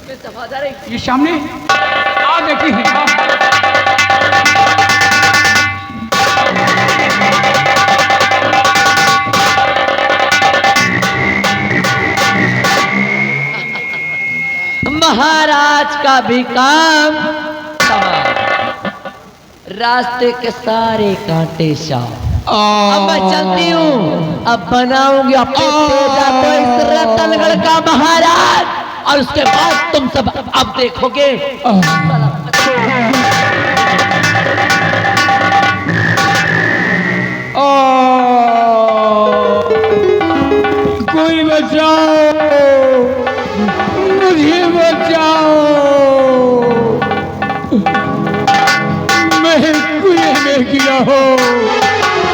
ये सामने आ देखिए। महाराज का भी काम तमाम, रास्ते के सारे कांटे साफ। अब मैं चलती हूँ, अब बनाऊंगी अपने तेजा को इस रतनगढ़ का महाराज, और उसके बाद तुम सब अब देखोगे। कोई बचाओ, मुझे बचाओ, मैं कुएं में गिरा हूँ,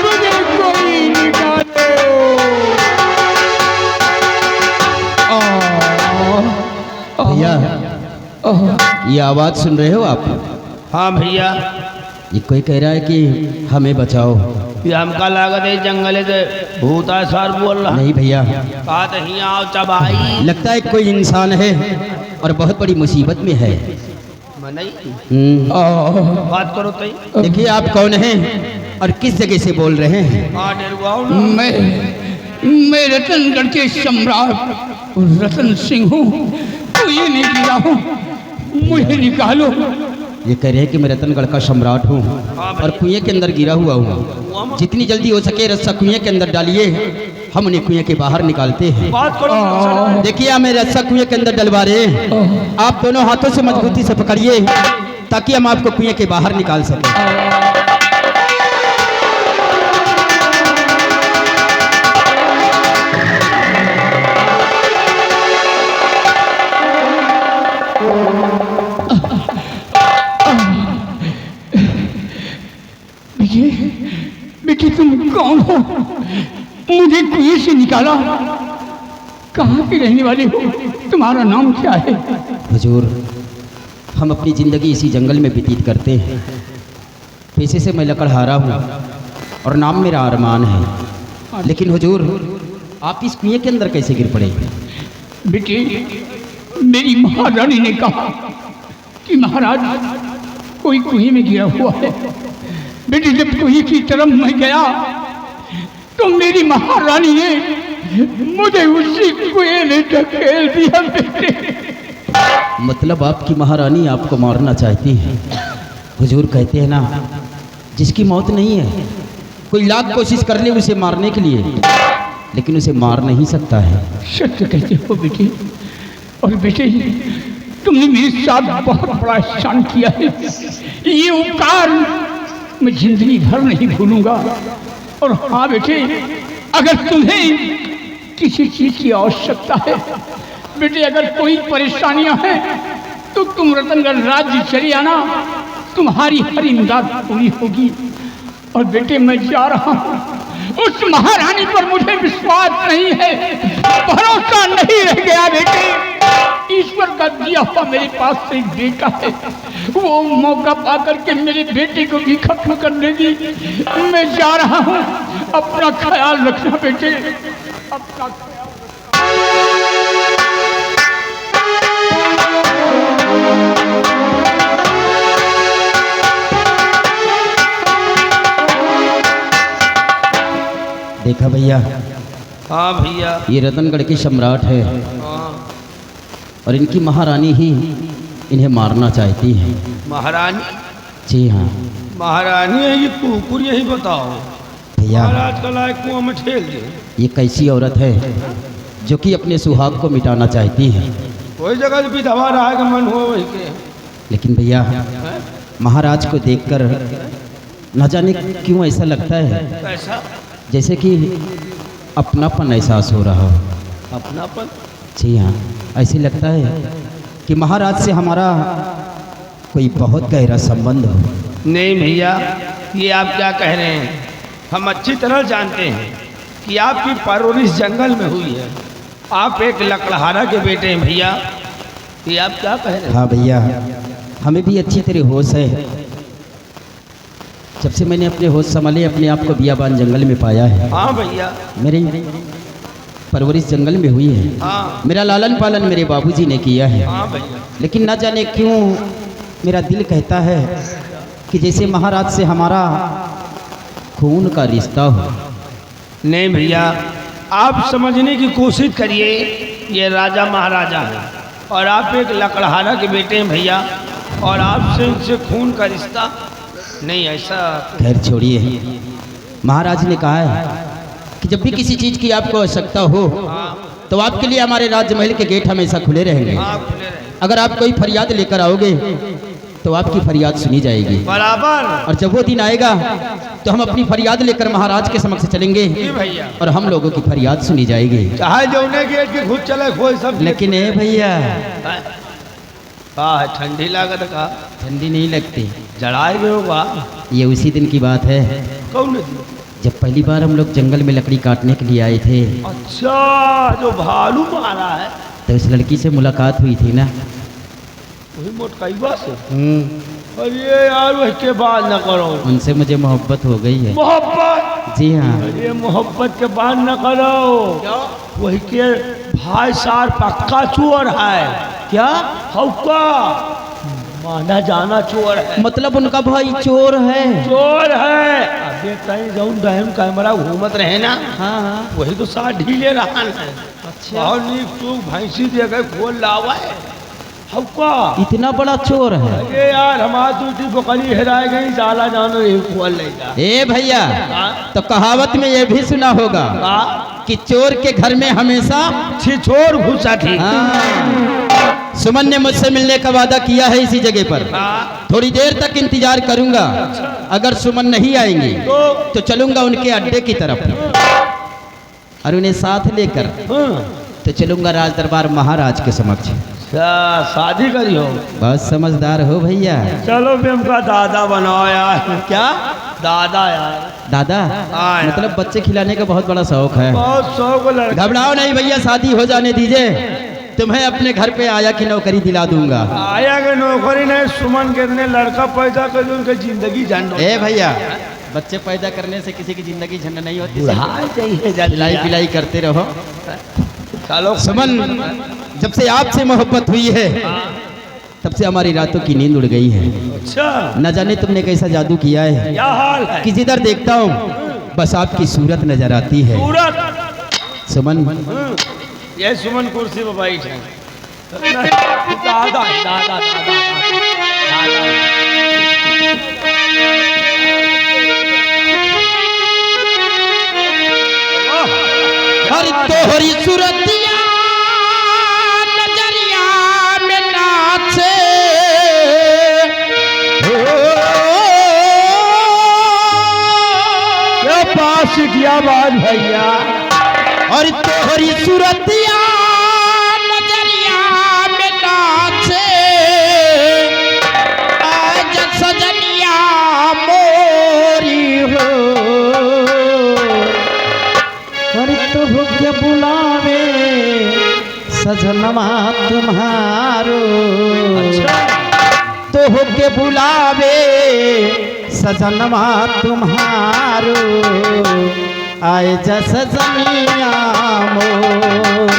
मुझे कोई निकालो। भैया, ये आवाज सुन रहे हो आप? हाँ भैया, ये कोई कह रहा है कि हमें बचाओ। ये हमका लागत है जंगल से भूता सार बोल रहा। नहीं भैया, कहा तो ही आओ चबाई। लगता है कोई इंसान है और बहुत बड़ी मुसीबत में है। बात करो तई। देखिए आप कौन हैं और किस जगह से बोल रहे हैं? हाँ डरवाओ ना। मैं रतनगढ़ के सम्राट रतन सिंह हूँ, तो ये नहीं गिरा हूँ, मुझे निकालो। ये कह रहे हैं कि मैं रतनगढ़ का सम्राट हूँ और कुएं के अंदर गिरा हुआ हूँ। जितनी जल्दी हो सके रस्सा कुएं के अंदर डालिए, हम उन्हें कुएं के बाहर निकालते हैं। बात करो। देखिए हमें रस्सा कुएं के अंदर डलवा रहे हैं, आप दोनों हाथों से मजबूती से पकड़िए ताकि हम आपको कुएं के बाहर निकाल सकें। बेटी तुम कौन हो? मुझे कुएं से निकाला, कहाँ की रहने वाली हो? तुम्हारा नाम क्या है? हुजूर, हम अपनी ज़िंदगी इसी जंगल में व्यतीत करते हैं। पेशे से मैं लकड़हारा हूँ और नाम मेरा अरमान है। लेकिन हुजूर, आप इस कुएं के अंदर कैसे गिर पड़े? बेटी, मेरी महारानी ने कहा कि महाराज कोई कुएं में गिरा हुआ है। बेटी, जब कुएं की तरफ मैं गया तो मेरी महारानी ने मुझे उसी कुएं में ढकेल दिया। बेटे, मतलब आपकी महारानी आपको मारना चाहती है? हुजूर कहते हैं ना, जिसकी मौत नहीं है कोई लाख कोशिश कर ले उसे मारने के लिए, लेकिन उसे मार नहीं सकता है। सत्य कहते हो बेटी। और बेटे, तुमने मेरे साथ बहुत बड़ा एहसान किया है, ये उपकार मैं जिंदगी भर नहीं भूलूंगा। और हाँ बेटे, अगर तुम्हें किसी चीज की आवश्यकता है बेटे, अगर कोई परेशानियां हैं तो तुम रतनगढ़ राज्य चली आना, तुम्हारी हर इमदाद पूरी होगी। और बेटे, मैं जा रहा हूँ, उस महारानी पर मुझे विश्वास नहीं है, भरोसा नहीं रह गया बेटे। ईश्वर का दिया हुआ मेरे पास से एक बेटा है, वो मौका पाकर के मेरे बेटे को भी खत्म कर देगी। मैं जा रहा हूँ, अपना ख्याल रखना बेटे, अपना ख्याल। देखा भैया? हाँ भैया, ये रतनगढ़ के सम्राट है और इनकी महारानी ही इन्हें मारना चाहती है। महारानी? जी हाँ महारानी है ये कुकुर, यही बताओ भैया। महाराज का लायक कुआं में ठेल दे। ये कैसी औरत है जो कि अपने सुहाग को मिटाना चाहती है? कोई जगह भी दबा रहा है कि मन हो वही के। लेकिन भैया, महाराज को देखकर न जाने क्यों ऐसा लगता है कैसा? जैसे कि अपनापन एहसास हो रहा हो। अपनापन? जी हाँ, ऐसे लगता है कि महाराज से हमारा कोई बहुत गहरा संबंध हो। नहीं भैया, ये आप क्या कह रहे हैं? हम अच्छी तरह जानते हैं कि आपकी परवरिश जंगल में हुई है, आप एक लकड़हारा के बेटे हैं भैया। ये आप क्या कह रहे हैं? हाँ भैया, हमें भी अच्छी तरह होश है। जब से मैंने अपने होश संभाले, अपने आप को बियाबान जंगल में पाया है। हाँ भैया। मेरे परवरिश जंगल में हुई है। हाँ मेरा लालन पालन मेरे बाबूजी ने किया है। हाँ भैया। लेकिन न जाने क्यों मेरा दिल कहता है कि जैसे महाराज से हमारा खून का रिश्ता हो। नहीं भैया, आप समझने की कोशिश करिए, ये राजा महाराजा है और आप एक लकड़हारा के बेटे हैं भैया, और आपसे इनसे खून का रिश्ता नहीं, ऐसा खैर छोड़िए, महाराज ने कहा है कि जब भी किसी चीज़ की आपको आवश्यकता हो तो आपके लिए हमारे राजमहल के गेट हमेशा खुले रहेंगे। हाँ खुले रहे अगर आप कोई फरियाद लेकर आओगे तो आपकी फरियाद सुनी जाएगी, बराबर। और जब वो दिन आएगा तो हम अपनी फरियाद लेकर महाराज के समक्ष चलेंगे जी भैया, और हम लोगों की फरियाद सुनी जाएगी। चाहे जौने गेट की खुद चले कोई सब। लेकिन ए भैया, हाँ ठंडी लागत का ठंडी नहीं लगती। जड़ाए गए होगा। ये उसी दिन की बात है कौन दिन? जब पहली बार हम लोग जंगल में लकड़ी काटने के लिए आए थे। अच्छा, जो भालू मारा है तो उस लड़की से मुलाकात हुई थी ना। वही मोटकाईवा से। अरे यार वही के बात न करो, उनसे मुझे मोहब्बत हो गई है। मोहब्बत? जी हाँ। अरे मोहब्बत के बात न करो, वही के भाई सार पक्का चोर है। क्या? हौका माना जाना चोर है। मतलब उनका भाई चोर है? चोर है। अबे कहीं जाऊं डैम कैमरा घूमत रहे ना, हाँ हाँ। वही तो साथ ढीले रहा है। अच्छा। और नीक तू भैंसी दे के खोल लावा है। हौका इतना बड़ा चोर है? अरे यार हमारी दूसरी बकरी हेराए गई, जाला जानो ये खोल लेगा। ए भैया, हाँ? तो कहावत में ये भी सुना होगा कि चोर के घर में हमेशा छिछोर घुसा थी। हाँ। सुमन ने मुझसे मिलने का वादा किया है इसी जगह पर। हाँ। थोड़ी देर तक इंतजार करूंगा, अगर सुमन नहीं आएंगी तो चलूंगा उनके अड्डे की तरफ और उन्हें साथ लेकर तो चलूंगा राज दरबार महाराज के समक्ष। शादी करी हो? बहुत समझदार हो भैया। चलो भी हमका दादा बनाओ यार। क्या दादा यार? दादा? हाँ यार। मतलब बच्चे खिलाने का बहुत बड़ा शौक है। बहुत शौक लड़का। घबराओ नहीं भैया, शादी हो जाने दीजिए, तुम्हें अपने घर पे आया की नौकरी दिला दूंगा। आया के नौकरी नहीं, सुमन के ने लड़का पैदा कर उनकी जिंदगी झंड। ए भैया, बच्चे पैदा करने से किसी की जिंदगी झंड नहीं होती। चाहिए खिलाई पिलाई करते रहो। चलो सुमन, जब से आपसे मोहब्बत हुई है तब से हमारी रातों की नींद उड़ गई है। अच्छा, न जाने तुमने कैसा जादू किया है क्या हाल है? कि जिधर देखता हूँ बस आपकी सूरत नजर आती है। सूरत? सुमन, ये सुमन कुर्सी पर बैठे। दादा दादा हर तोहरी सूरतिया नजरिया में नाचे, क्या पास किया बात भैया। और तोहरी सूरतिया नजरिया में नाचे, आज सजनिया मोरी हो। और तो के बुलावे सजनमा तुम्हारो। तो के बुलावे सजनमा तुम्हारो, आए जा सजनिया मोर।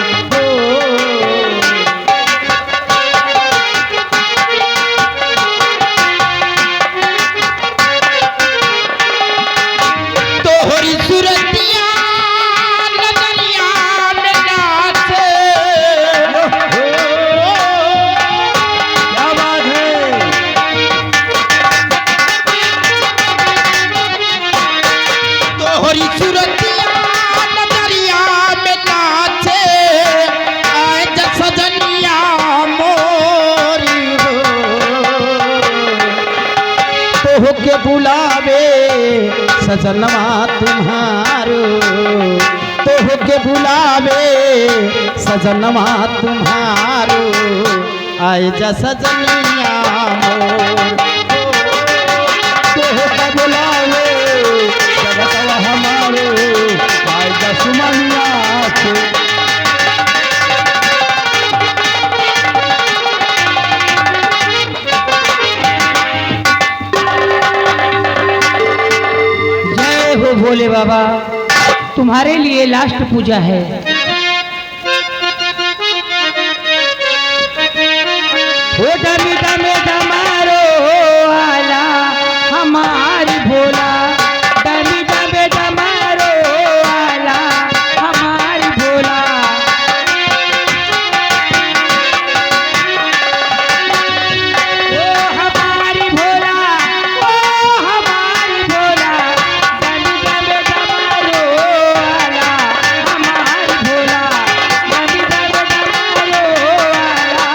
तोहरी सूरतिया नजरिया में नाचे, क्या बात है? तोहरी सूरतिया नजरिया में नाचे, आए जा सजनिया मोरी हो। तोह के बुलावे सजनवा तुम्हारो, तोह के बुलावे सजनवा तुम्हारो, आए जा सजनिया मोर। तोह के बुलावे सजनवा हमारो, आए जा सुमनिया से। जय हो भोले बाबा, तुम्हारे लिए लास्ट पूजा है। ओ डमी डमे डमारो आला हमारी भोला, डमी डमे डमारो आला हमारी भोला। ओ हमारी भोला, ओ हमारी भोला, डमी डमे डमारो आला हमारी भोला, डमी डमे डमारो आला।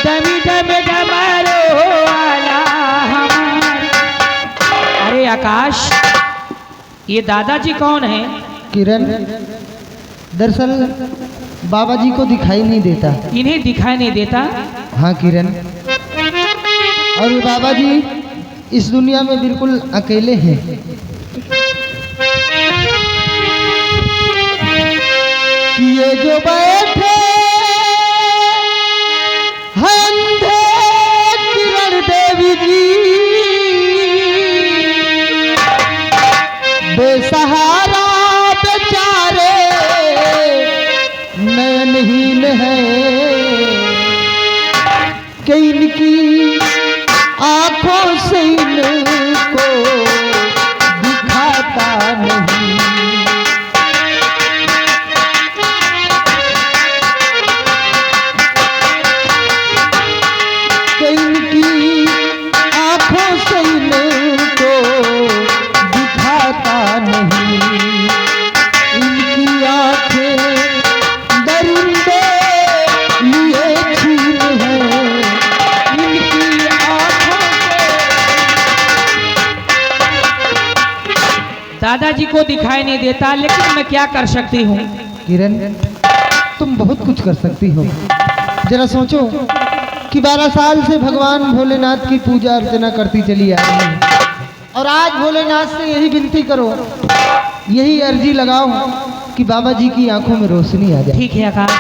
डमी डमे डमारो आला हमारी। अरे आकाश, ये दादाजी कौन है? किरण, दरअसल बाबा जी को दिखाई नहीं देता। इन्हें दिखाई नहीं देता? हाँ किरण, और ये बाबा जी इस दुनिया में बिल्कुल अकेले हैं। कि ये जो बैठे हैं अंधे किरण देवी जी, बेसहारा बेचारे नयनहीन है, कि इनकी आंखों से इनको दिखाता नहीं। कि इनकी आंखों से इनको दिखाता नहीं। इनकी आंखें दरिंदे लिए छीन है, इनकी आंखों दादाजी को दिखाई नहीं देता, लेकिन मैं क्या कर सकती हूँ? किरण, तुम बहुत कुछ कर सकती हो। जरा सोचो कि 12 साल से भगवान भोलेनाथ की पूजा अर्चना करती चली आ रही है, और आज भोलेनाथ से यही विनती करो, यही अर्जी लगाओ कि बाबा जी की आंखों में रोशनी आ जाए। ठीक है आकाश।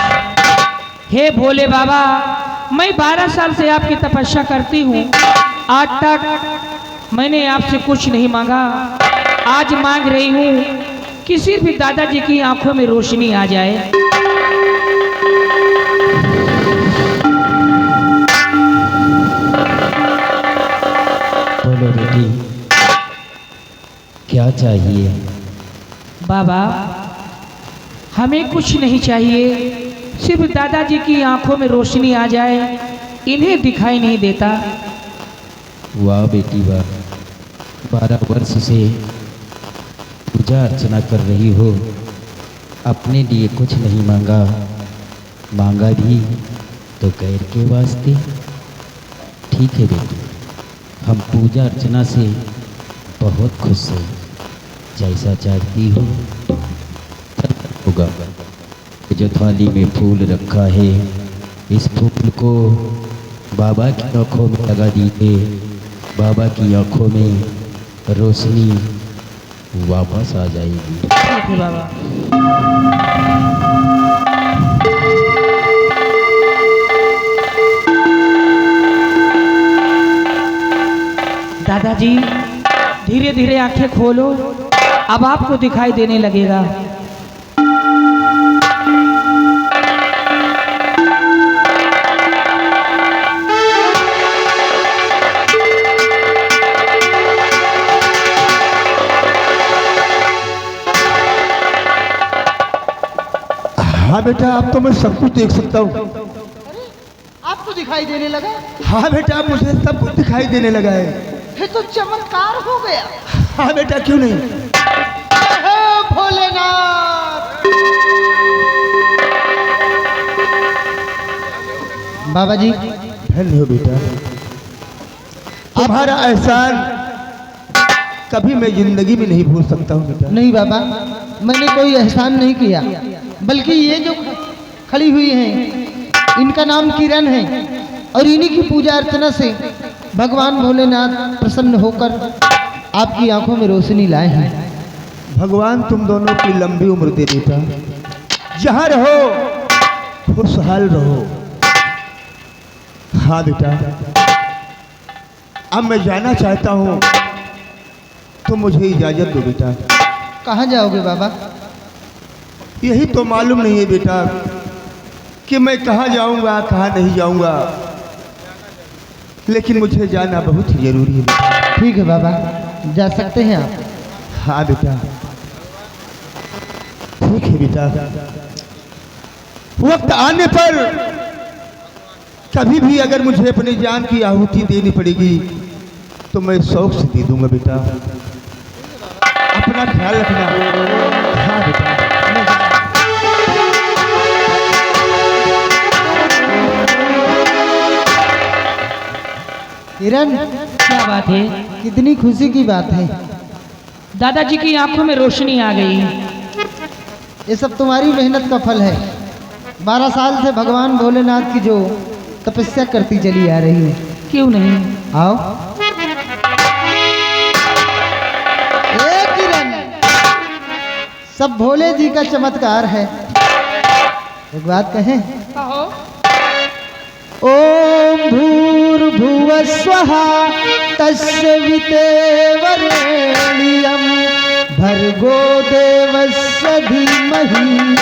हे भोले बाबा, मैं 12 साल से आपकी तपस्या करती हूँ, आज तक मैंने आपसे कुछ नहीं मांगा। आज मांग रही हूँ कि सिर्फ दादाजी की आंखों में रोशनी आ जाए। बोलो बेटी, क्या चाहिए? बाबा, हमें कुछ नहीं चाहिए, सिर्फ दादाजी की आंखों में रोशनी आ जाए, इन्हें दिखाई नहीं देता। वाह बेटी वाह, 12 वर्ष से पूजा अर्चना कर रही हो, अपने लिए कुछ नहीं मांगा, मांगा भी तो गैर के वास्ते। ठीक है बेटी, हम पूजा अर्चना से बहुत खुश हैं, जैसा चाहती हो होगा। जो थाली में फूल रखा है, इस फूल को बाबा की आंखों में लगा दीजिए, बाबा की आंखों में रोशनी वापस आ जाएगी। ठीक है बाबा। दादाजी, धीरे धीरे आंखें खोलो, अब आपको दिखाई देने लगेगा। हाँ बेटा, अब तो मैं सब कुछ देख सकता हूँ। आपको दिखाई देने लगा? हाँ बेटा, मुझे सब कुछ दिखाई देने लगा है। ये तो चमत्कार हो गया। हाँ बेटा, क्यों नहीं। हे भोलेनाथ। बाबा जी, धन्य हो बेटा, तुम्हारा एहसान कभी मैं जिंदगी में नहीं भूल सकता हूँ बेटा। नहीं बाबा, मैंने कोई एहसान नहीं किया, बल्कि ये जो खड़ी हुई हैं, इनका नाम किरण है, और इन्हीं की पूजा अर्चना से भगवान भोलेनाथ प्रसन्न होकर आपकी आंखों में रोशनी लाए हैं। भगवान तुम दोनों की लंबी उम्र दे बेटा, जहाँ रहो खुशहाल रहो। हाँ बेटा, अब मैं जाना चाहता हूँ, तो मुझे इजाजत दो बेटा। कहाँ जाओगे बाबा? यही तो मालूम नहीं है बेटा कि मैं कहाँ जाऊंगा कहाँ नहीं जाऊंगा, लेकिन मुझे जाना बहुत ही जरूरी है बेटा। ठीक है बाबा, जा सकते हैं आप। हाँ बेटा, ठीक है बेटा। वक्त आने पर कभी भी अगर मुझे अपनी जान की आहुति देनी पड़ेगी तो मैं शौक से दे दूंगा बेटा। अपना ख्याल रखना। हाँ बेटा। किरण, क्या बात है? कितनी खुशी की बात है। दादाजी की आंखों में रोशनी आ गई। ये सब तुम्हारी मेहनत का फल है। 12 साल से भगवान भोलेनाथ की जो तपस्या करती चली आ रही है। क्यों नहीं? आओ। ए किरण, सब भोले जी का चमत्कार है। एक बात कहें? कहो। ओम भूर्भुवः स्वः तस्सविते वरेण्यं भर्गो देवस्य धीमहि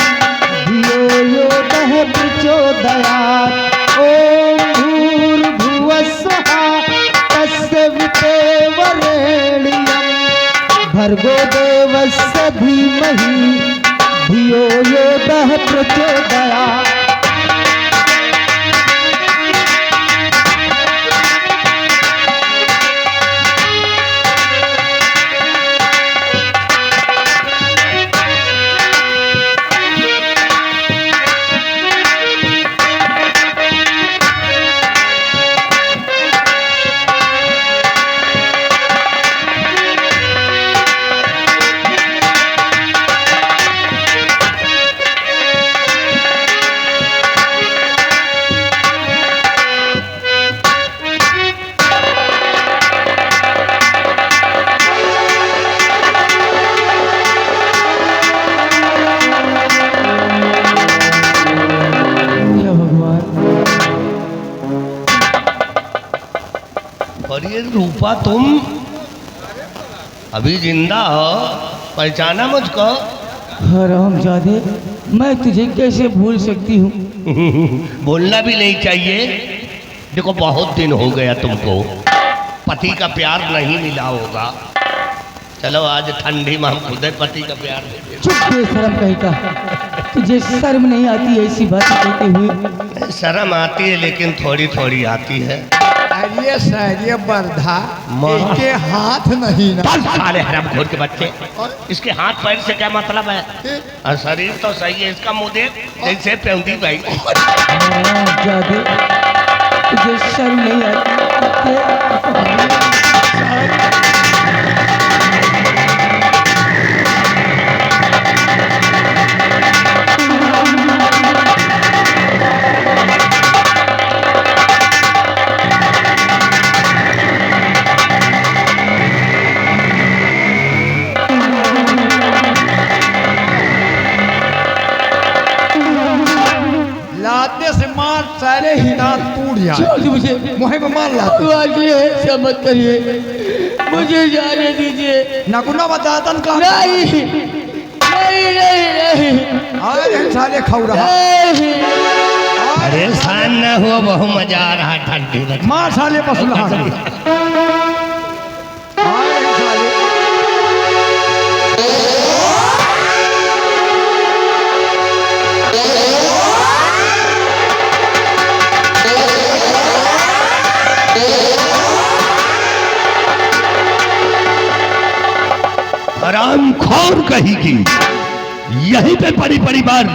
धियो यो नः प्रचोदयात्। ओम भूर्भुवः स्वः तस्सविते वरेण्यं भर्गो देवस्य धीमहि धियो यो नः प्रचोदयात्। और ये रूपा तुम अभी जिंदा हो, पहचाना मुझको? हरामजादे, मैं तुझे कैसे भूल सकती हूँ? बोलना भी नहीं चाहिए। देखो बहुत दिन हो गया तुमको, पति का प्यार नहीं मिला होगा। चलो आज ठंडी में हम खुद पति का प्यार दे दें। चुप बेशरम कहीं का, तुझे शर्म नहीं आती ऐसी बात कहते हुए? शर्म आती है लेकिन थोड़ी थोड़ी आती है। अरे सर, ये बर्धा माँ। इसके हाथ नहीं ना। बस साले हरामखोर के बच्चे, इसके हाथ पैर से क्या मतलब है? और शरीर तो सही है, इसका मुंह देख जैसे पेंदी भाई। हरामजादे, तुझे शर्म नहीं आती? लाते से मार, सारे ही दांत टूट जाए। छोड़ मुझे, मुहे में मार लाते। भगवान के लिए ऐसा मत करिए, मुझे जाने दीजिए। नकुना बतातन का नहीं नहीं नहीं नहीं, अरे साले खौरा। नहीं। अरे सान न हुआ, बहु मजा आ रहा ठंडी में। मार साले पसुला। अरे साले हरामखोर कहेगी, यहीं पे पड़ी परिवार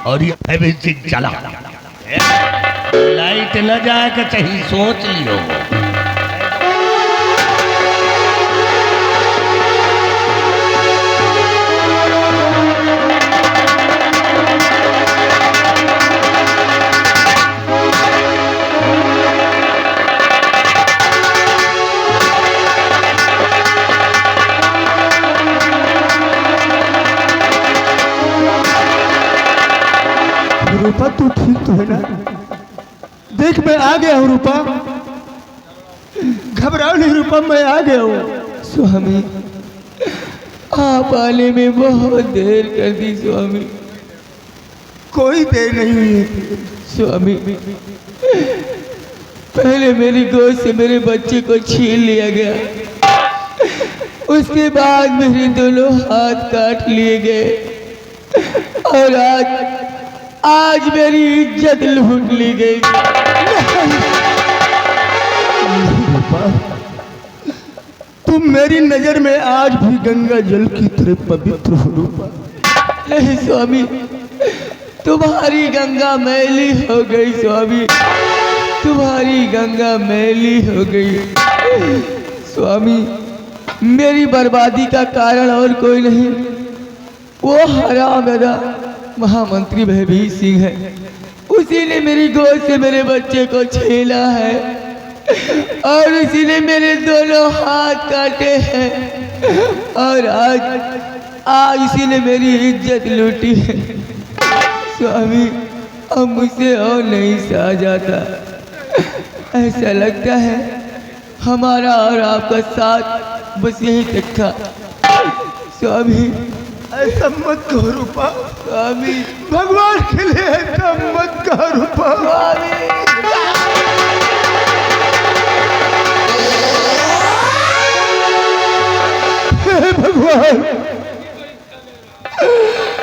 और ये फेविस्टिक जला। लाइट न जाए कि कहीं सोच लियो। रूपा तू ठीक तो है ना? देख मैं आ गया हूँ रूपा, घबराओ नहीं रूपा, मैं आ गया हूँ। स्वामी, आप आने में बहुत देर कर दी स्वामी। कोई देर नहीं हुई है स्वामी, पहले मेरी गोद से मेरे बच्चे को छीन लिया गया, उसके बाद मेरे दोनों हाथ काट लिए गए और आज मेरी इज्जत लूट ली गई। तुम मेरी नजर में आज भी गंगा जल की तरह पवित्र हो रूपा। नहीं स्वामी, तुम्हारी गंगा मैली हो गई स्वामी, तुम्हारी गंगा मैली हो गई। स्वामी, मेरी बर्बादी का कारण और कोई नहीं, वो हरामजादा महामंत्री भयभीत सिंह है। उसी ने मेरी गोद से मेरे बच्चे को छीना है और उसी ने मेरे दोनों हाथ काटे हैं और आज इसी ने मेरी इज्जत लूटी है। स्वामी, अब मुझसे और नहीं सहा जाता। ऐसा लगता है हमारा और आपका साथ बस यही तक था। स्वामी, ऐसा मत कहो रूपा। स्वामी, भगवान के लिए ऐसा मत कहो रूपा। हे भगवान,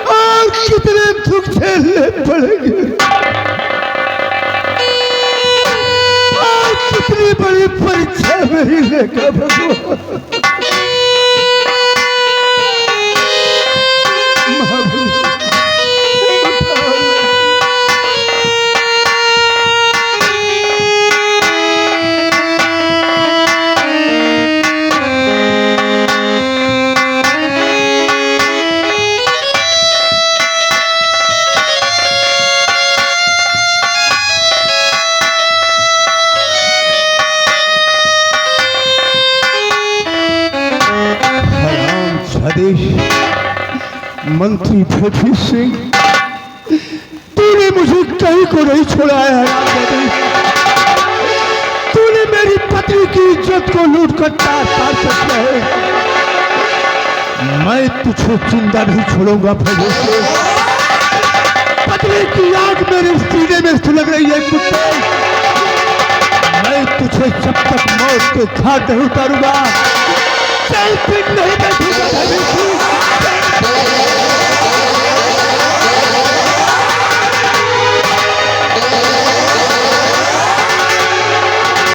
और कितने दुख झेलने पड़ेंगे, और कितनी बड़ी परीक्षा मेरी लेगा भगवान। मंत्री भयभीत सिंह, तूने मुझे कहीं को नहीं छोड़ा है। तूने मेरी पत्नी की इज्जत को लूट कर तार तार कर दिया है। मैं तुझे जिंदा नहीं छोड़ूंगा भयभीत सिंह। पत्नी की आग मेरे सीने में सुलग रही है कुत्ते। मैं तुझे जब तक मौत के घाट नहीं उतारूंगा, नहीं बैठूंगा भयभीत सिंह।